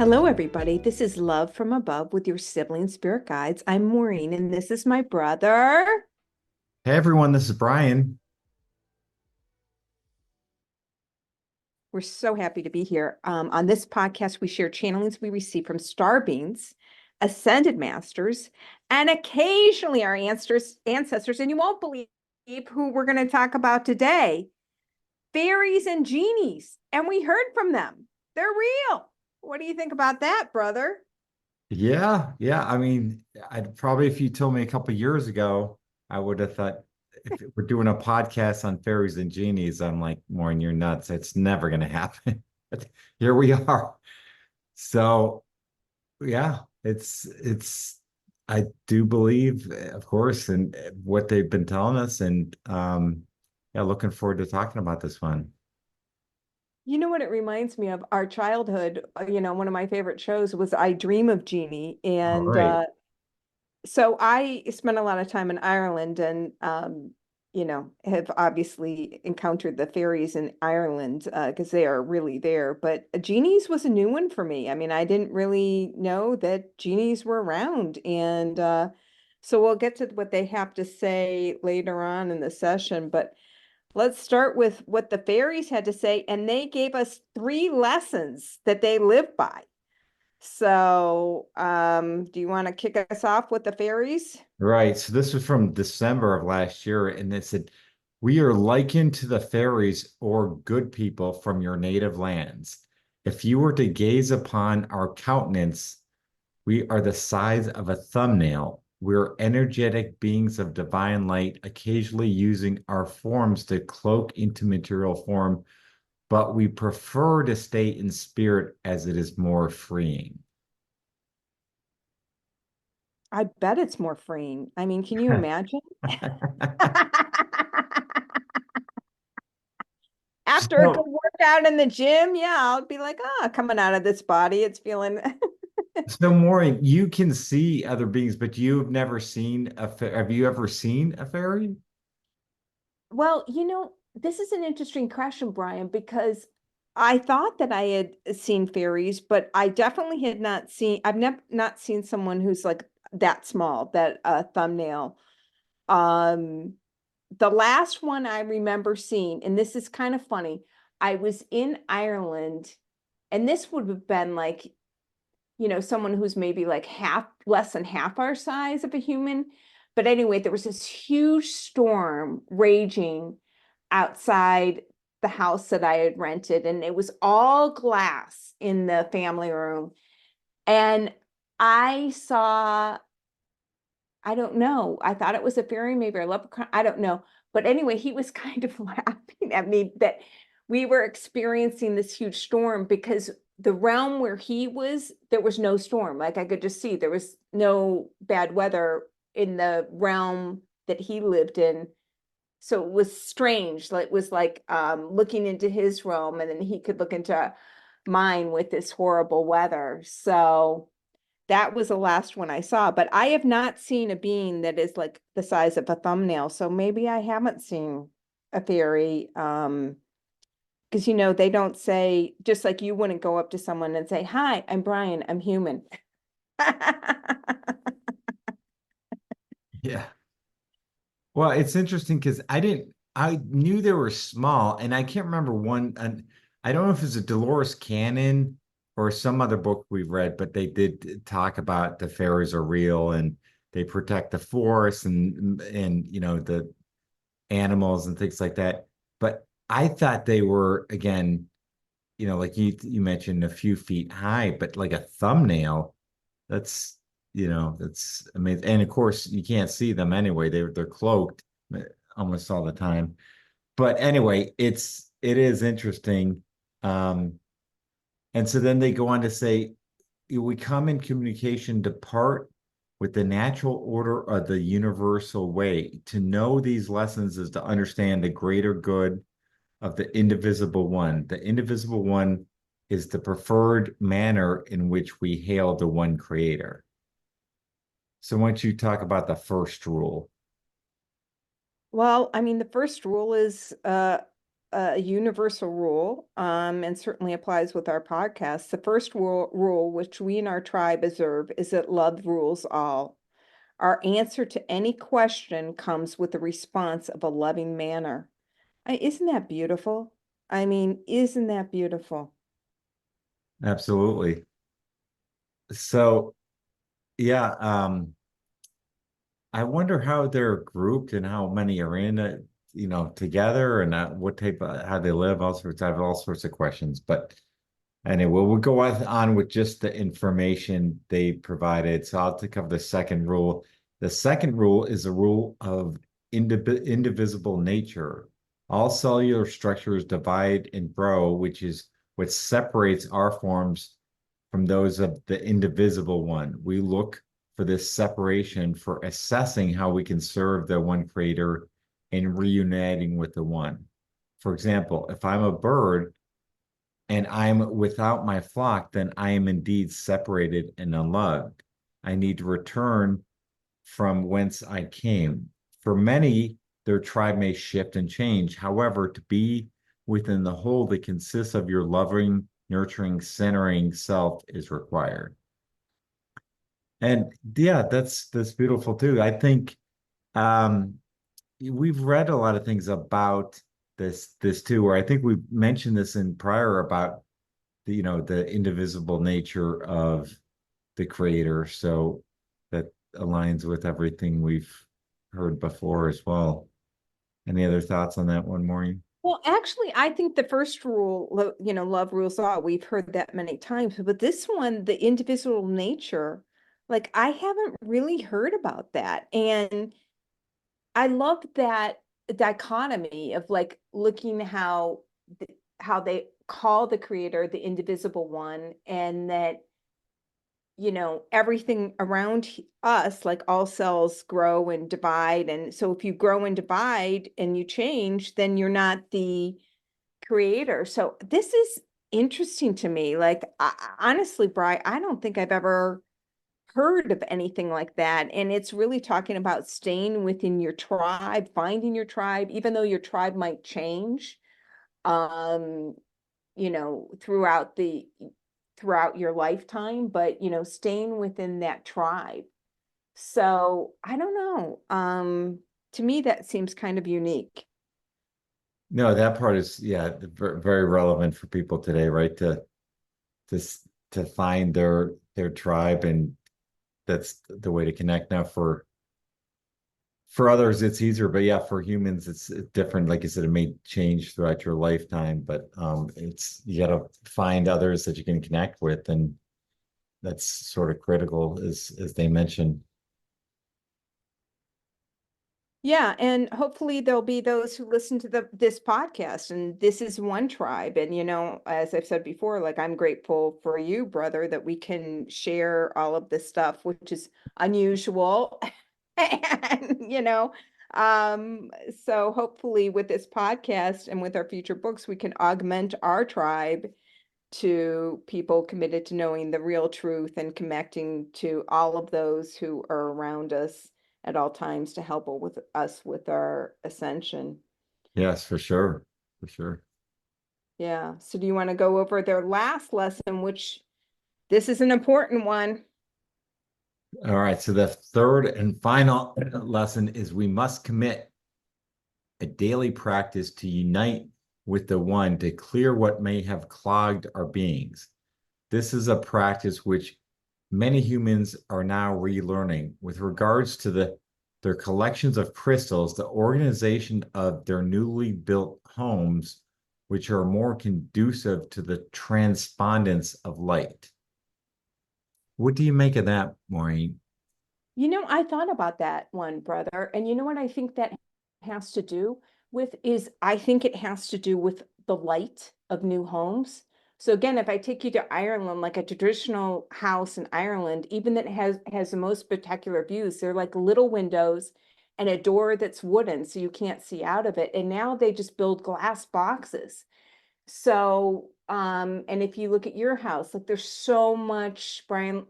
Hello, everybody. This is Love from Above with your Sibling Spirit Guides. I'm Maureen, and this is my brother. Hey everyone, this is Brian. We're so happy to be here. On this podcast, we share channelings we receive from star beings, ascended masters, and occasionally our ancestors. And you won't believe who we're going to talk about today, fairies and genies. And we heard from them. They're real. What do you think about that, brother? Yeah. I mean, I'd probably if you told me a couple years ago, I would have thought if we're doing a podcast on fairies and genies, I'm like, Maureen, you're nuts. It's never gonna happen. But here we are. So yeah, it's I do believe, of course, in what they've been telling us, and yeah, looking forward to talking about this one. You know what it reminds me of? Our childhood, one of my favorite shows was I Dream of Jeannie. All And right. so I spent a lot of time in Ireland and, have obviously encountered the fairies in Ireland because they are really there. But genies was a new one for me. I mean, I didn't really know that genies were around. And so we'll get to what they have to say later on in the session. But let's start with what the fairies had to say, and they gave us three lessons that they live by. So, do you want to kick us off with the fairies? Right. So this was from December of last year, and it said, "We are likened to the fairies or good people from your native lands. If you were to gaze upon our countenance, we are the size of a thumbnail. We're energetic beings of divine light, occasionally using our forms to cloak into material form, but we prefer to stay in spirit as it is more freeing." I bet it's more freeing. I mean, can you imagine? After a good So, workout in the gym, yeah, I'll be like, coming out of this body, it's feeling. So Maureen, you can see other beings, but you've never seen have you ever seen a fairy? Well, this is an interesting question, Brian, because I thought that I had seen fairies, but I definitely had not seen, I've never not seen someone who's like that small, that thumbnail. Um, the last one I remember seeing, and this is kind of funny, I was in Ireland, and this would have been like, someone who's maybe like half, less than half our size of a human. But anyway, there was this huge storm raging outside the house that I had rented, and it was all glass in the family room. And I saw, I don't know, I thought it was a fairy, maybe a leprechaun, I don't know. But anyway, he was kind of laughing at me that we were experiencing this huge storm because the realm where he was, there was no storm. Like I could just see there was no bad weather in the realm that he lived in. So it was strange. Like it was like looking into his realm, and then he could look into mine with this horrible weather. So that was the last one I saw, but I have not seen a being that is like the size of a thumbnail. So maybe I haven't seen a fairy. Because they don't say, just like you wouldn't go up to someone and say, "Hi, I'm Brian, I'm human." Yeah. Well, it's interesting because I knew they were small, and I can't remember one, and I don't know if it's a Dolores Cannon or some other book we've read, but they did talk about the fairies are real and they protect the forest and the animals and things like that. But I thought they were again, like you mentioned, a few feet high, but like a thumbnail. That's that's amazing. And of course, you can't see them anyway. They're cloaked almost all the time. But anyway, it is interesting. Um, and so then they go on to say, we come in communication to part with the natural order of the universal way. To know these lessons is to understand the greater good of the indivisible one. The indivisible one is the preferred manner in which we hail the one creator. So why don't you talk about the first rule? Well, I mean, the first rule is a universal rule, and certainly applies with our podcast. The first rule which we in our tribe observe is that love rules all. Our answer to any question comes with a response of a loving manner. Isn't that beautiful? I mean, isn't that beautiful? Absolutely. So yeah, I wonder how they're grouped and how many are in it, together, and what type of how they live. I have all sorts of questions, but anyway, we'll go on with just the information they provided. So I'll take up the second rule. The second rule is a rule of indivisible nature. All cellular structures divide and grow, which is what separates our forms from those of the indivisible one. We look for this separation for assessing how we can serve the one creator and reuniting with the one. For example, if I'm a bird, and I'm without my flock, then I am indeed separated and unloved. I need to return from whence I came. For many, their tribe may shift and change. However, to be within the whole that consists of your loving, nurturing, centering self is required. And yeah, that's beautiful too. I think um, we've read a lot of things about this too, where I think we mentioned this in prior about the indivisible nature of the creator. So that aligns with everything we've heard before as well. Any other thoughts on that one, Maureen? Well, actually, I think the first rule, love rules all. We've heard that many times, but this one, the indivisible nature, like I haven't really heard about that. And I love that dichotomy of like looking how they call the creator the indivisible one, and that everything around us, like all cells grow and divide. And so if you grow and divide and you change, then you're not the creator. So this is interesting to me. Like, honestly, Bri, I don't think I've ever heard of anything like that. And it's really talking about staying within your tribe, finding your tribe, even though your tribe might change, um, throughout your lifetime, but staying within that tribe. So I don't know. To me, that seems kind of unique. No, that part is, yeah, very relevant for people today, right? To to find their tribe, and that's the way to connect. Now for others it's easier, but yeah, for humans it's different. Like I said, it may change throughout your lifetime, but it's you got to find others that you can connect with, and that's sort of critical as they mentioned. Yeah, and hopefully there'll be those who listen to this podcast, and this is one tribe. And as I've said before, like I'm grateful for you, brother, that we can share all of this stuff, which is unusual. And um, so hopefully with this podcast and with our future books, we can augment our tribe to people committed to knowing the real truth and connecting to all of those who are around us at all times to help with us with our ascension. Yes, for sure, for sure. Yeah. So do you want to go over their last lesson, which this is an important one? All right, so the third and final lesson is we must commit a daily practice to unite with the one to clear what may have clogged our beings. This is a practice which many humans are now relearning with regards to their collections of crystals, the organization of their newly built homes, which are more conducive to the transpondence of light. What do you make of that, Maureen? I thought about that one, brother. And you know what I think that has to do with is I think it has to do with the light of new homes. So again, if I take you to Ireland, like a traditional house in Ireland, even that has the most spectacular views, they're like little windows and a door that's wooden, so you can't see out of it. And now they just build glass boxes. So, and if you look at your house, like there's so much, Brian,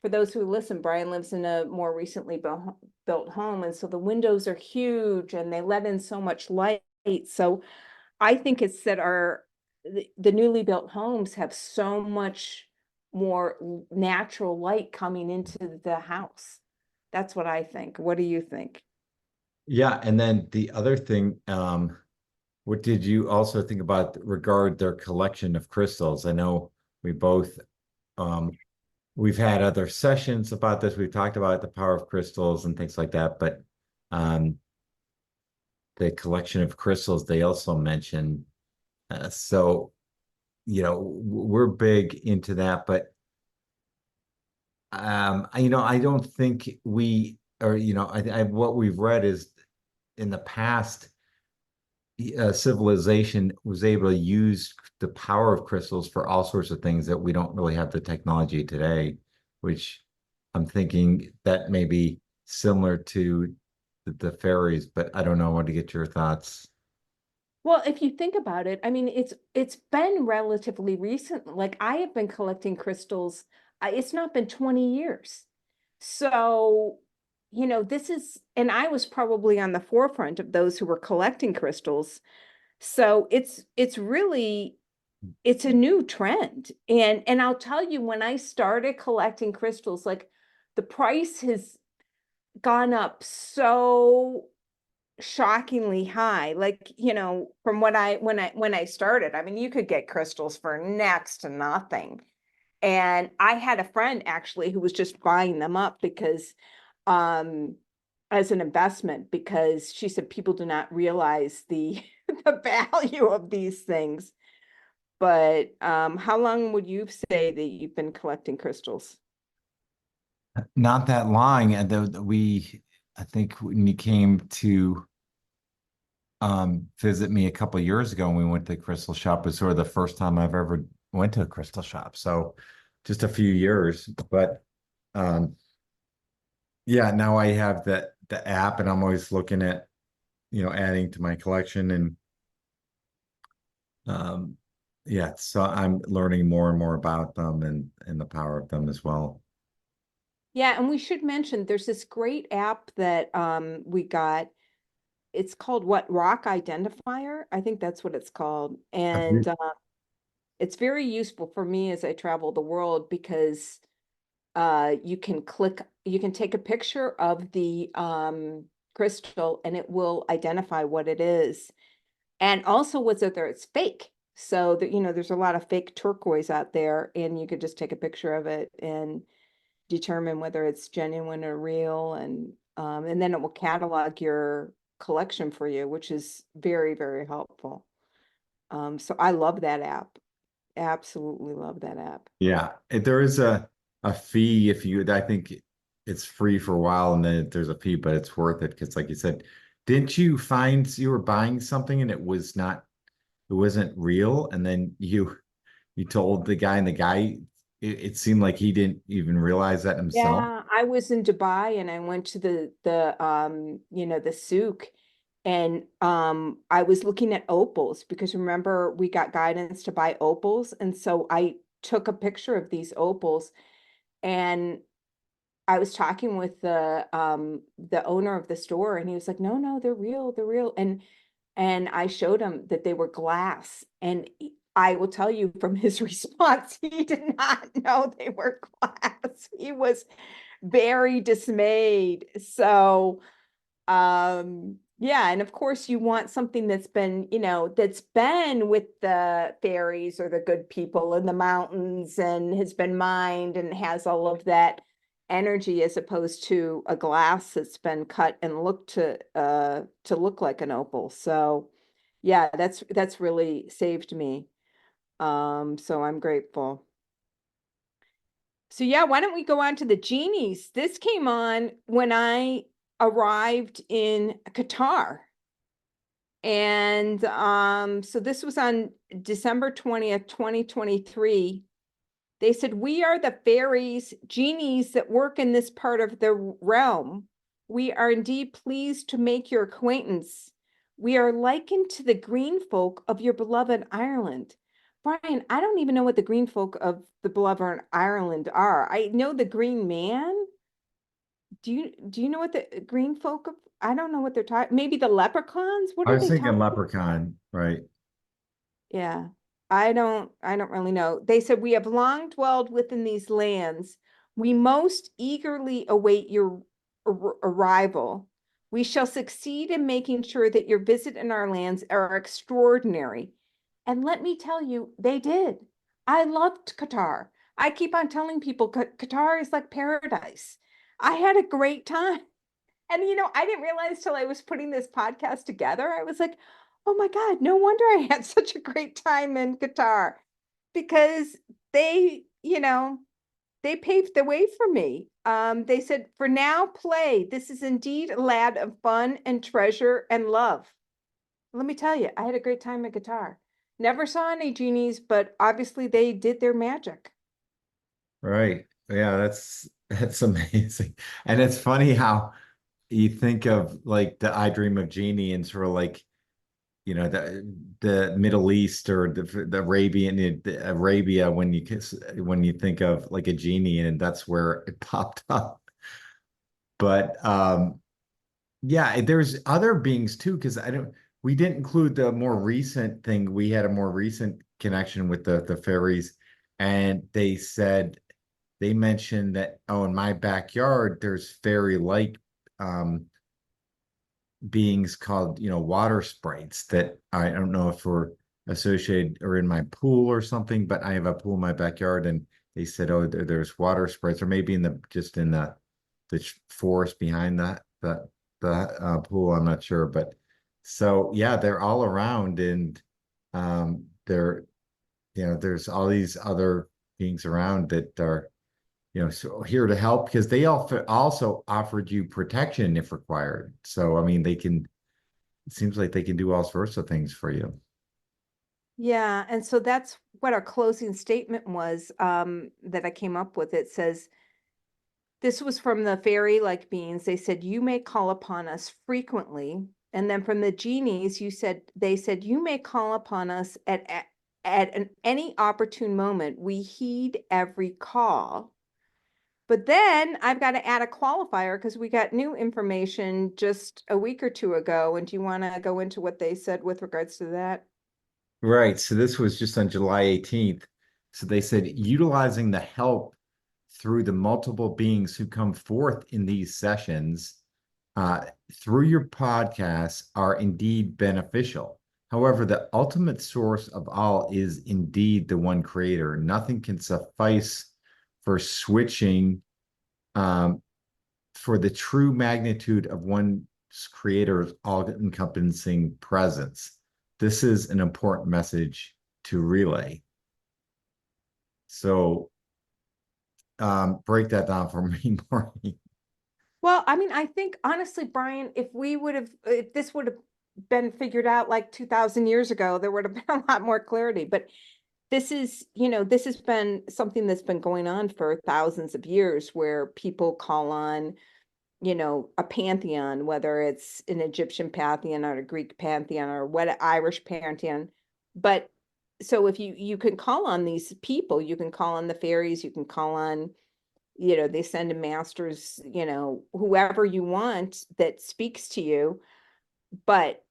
for those who listen, Brian lives in a more recently built home. And so the windows are huge and they let in so much light. So I think it's that the newly built homes have so much more natural light coming into the house. That's what I think. What do you think? Yeah, and then the other thing, what did you also think about regard their collection of crystals? I know we both um we've had other sessions about this. We've talked about the power of crystals and things like that, but um the collection of crystals they also mentioned. So, we're big into that, but I don't think we or what we've read is in the past civilization was able to use the power of crystals for all sorts of things that we don't really have the technology today, which I'm thinking that may be similar to the fairies, but I don't know. I want to get your thoughts. Well, if you think about it, I mean, it's been relatively recent. Like I have been collecting crystals. It's not been 20 years. So, this is, and I was probably on the forefront of those who were collecting crystals. So it's really it's a new trend. And I'll tell you, when I started collecting crystals, like the price has gone up so shockingly high. Like, from when I started, I mean, you could get crystals for next to nothing. And I had a friend actually who was just buying them up because um as an investment, because she said people do not realize the the value of these things. But how long would you say that you've been collecting crystals? Not that long, and I think when you came to visit me a couple of years ago and we went to the crystal shop, it was sort of the first time I've ever went to a crystal shop. So just a few years, but um, yeah, now I have the app and I'm always looking at, adding to my collection and um, yeah, so I'm learning more and more about them and the power of them as well. Yeah, and we should mention there's this great app that we got. It's called what? Rock Identifier. I think that's what it's called. And it's very useful for me as I travel the world because you can take a picture of the crystal and it will identify what it is. And also whether it's fake. So that, there's a lot of fake turquoise out there, and you could just take a picture of it and determine whether it's genuine or real. And then it will catalog your collection for you, which is very, very helpful. So I love that app. Absolutely love that app. Yeah, there is a fee if you. I think it's free for a while, and then there's a fee, but it's worth it because, like you said, didn't you find you were buying something and it wasn't real, and then you told the guy, and the guy, it seemed like he didn't even realize that himself. Yeah, I was in Dubai and I went to the souk, and I was looking at opals because remember we got guidance to buy opals, and so I took a picture of these opals, and I was talking with the owner of the store, and he was like, "No, no, they're real, they're real." And I showed him that they were glass, and I will tell you from his response, he did not know they were glass. He was very dismayed. So, yeah, and of course you want something that's been with the fairies or the good people in the mountains and has been mined and has all of that energy, as opposed to a glass that's been cut and looked to look like an opal. So yeah, that's really saved me. So I'm grateful. So yeah, why don't we go on to the genies? This came on when I arrived in Qatar. And so this was on December 20th, 2023. They said, "We are the fairies, genies that work in this part of the realm. We are indeed pleased to make your acquaintance. We are likened to the green folk of your beloved Ireland." Brian, I don't even know what the green folk of the beloved Ireland are. I know the green man. Do you know what the green folk of? I don't know what they're talking. Maybe the leprechauns? What I are was they thinking talking? leprechaun, right? Yeah. I don't really know. They said we have long dwelled within these lands. We most eagerly await your arrival. We shall succeed in making sure that your visit in our lands are extraordinary. And let me tell you, they did. I loved Qatar. I keep on telling people Qatar is like paradise. I had a great time. And I didn't realize till I was putting this podcast together. I was like, oh my God, no wonder I had such a great time in Qatar because they, they paved the way for me. They said, for now, play. This is indeed a land of fun and treasure and love. Let me tell you, I had a great time in Qatar. Never saw any genies, but obviously they did their magic. Right. Yeah, that's amazing. And it's funny how you think of like the I Dream of Genie and sort of like, the Middle East or the Arabian the Arabia when you think of like a genie and that's where it popped up. But yeah, there's other beings too, because I don't we didn't include the more recent thing. We had a more recent connection with the fairies, and they mentioned that, oh, in my backyard there's fairy-like um beings called, water sprites that I don't know if we're associated or in my pool or something, but I have a pool in my backyard and they said, oh, there's water sprites, or maybe just in the forest behind the pool. I'm not sure, but so yeah, they're all around, and they're there's all these other beings around that are so here to help because they also offered you protection if required. So I mean, it seems like they can do all sorts of things for you. Yeah, and so that's what our closing statement was that I came up with. It says, this was from the fairy-like beings. They said, you may call upon us frequently. And then from the genies, they said, you may call upon us at any opportune moment. We heed every call. But then I've got to add a qualifier because we got new information just a week or two ago. And do you want to go into what they said with regards to that? Right. So this was just on July 18th. So they said utilizing the help through the multiple beings who come forth in these sessions uh, through your podcasts are indeed beneficial. However, the ultimate source of all is indeed the one creator. Nothing can suffice for switching um, for the true magnitude of one's creator's all-encompassing presence. This is an important message to relay. So break that down for me, Maureen. Well, I mean, I think honestly, Brian, if this would have been figured out like 2000 years ago, there would have been a lot more clarity. But this has been something that's been going on for thousands of years where people call on, a pantheon, whether it's an Egyptian pantheon or a Greek pantheon or what Irish pantheon. But so if you can call on these people, you can call on the fairies, you can call on they send in masters, whoever you want that speaks to you. But,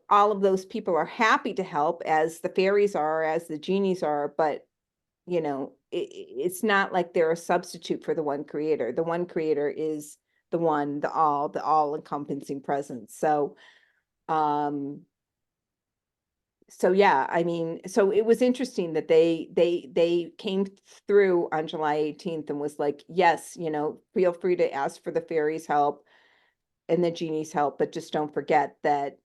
all of those people are happy to help as the fairies are, as the genies are. But, it's not like they're a substitute for the one creator. The one creator is the all encompassing presence. Um, so yeah, I mean, so it was interesting that they came through on July 18th and was like, yes, feel free to ask for the fairies' help and the genie's help, but just don't forget that,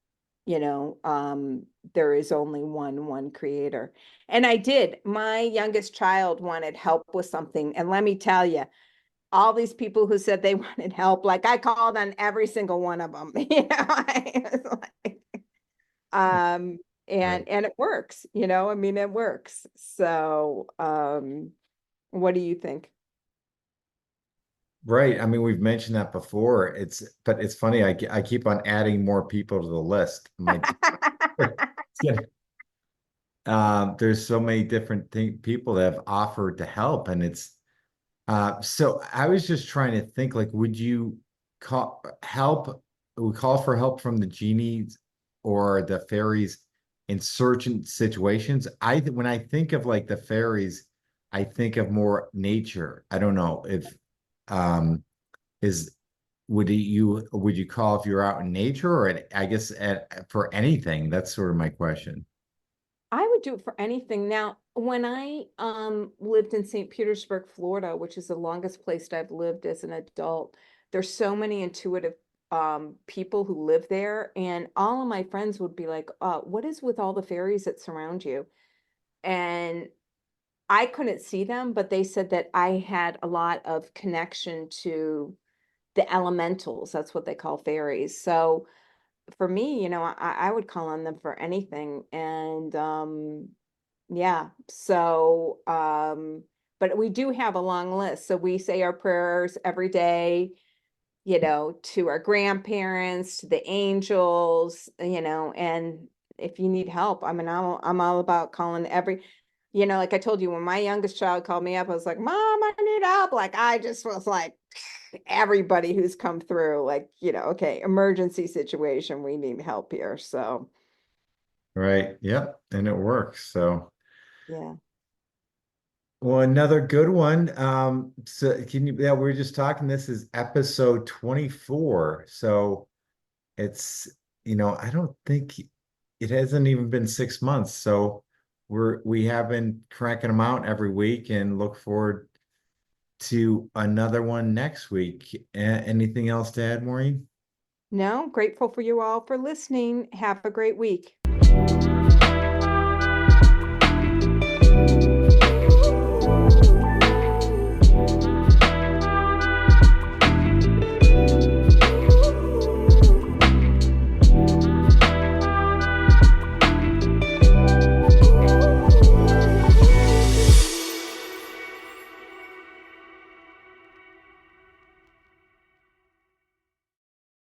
there is only one creator. And I did. My youngest child wanted help with something, and let me tell you, all these people who said they wanted help, like I called on every single one of them. I was like, um Right. and it works, I mean it works. So what do you think? Right. I mean, we've mentioned that before. But it's funny. I keep on adding more people to the list. I'm like, there's so many different people that have offered to help, and so I was just trying to think, like, would you call for help from the genies or the fairies in certain situations. When I think of like the fairies, I think of more nature. I don't know if is would you call if you're out in nature or I guess for anything? That's sort of my question. I would do it for anything. Now, when I lived in St. Petersburg, Florida, which is the longest place I've lived as an adult, there's so many intuitive people who live there, and all of my friends would be like, what is with all the fairies that surround you? And I couldn't see them, but they said that I had a lot of connection to the elementals. That's what they call fairies. So for me, I would call on them for anything. And yeah, so but we do have a long list. So we say our prayers every day, to our grandparents, to the angels, and if you need help, I mean, I'm all about calling like I told you, when my youngest child called me up, I was like, Mom, I need help. Like, I just was like, everybody who's come through, like, okay, emergency situation, we need help here. So, Right. Yep. And it works. So, yeah. well, another good one. So yeah, we were just talking. This is episode 24. So it's, I don't think it hasn't even been 6 months. So we have been cranking them out every week and look forward to another one next week. Anything else to add, Maureen? No, grateful for you all for listening. Have a great week.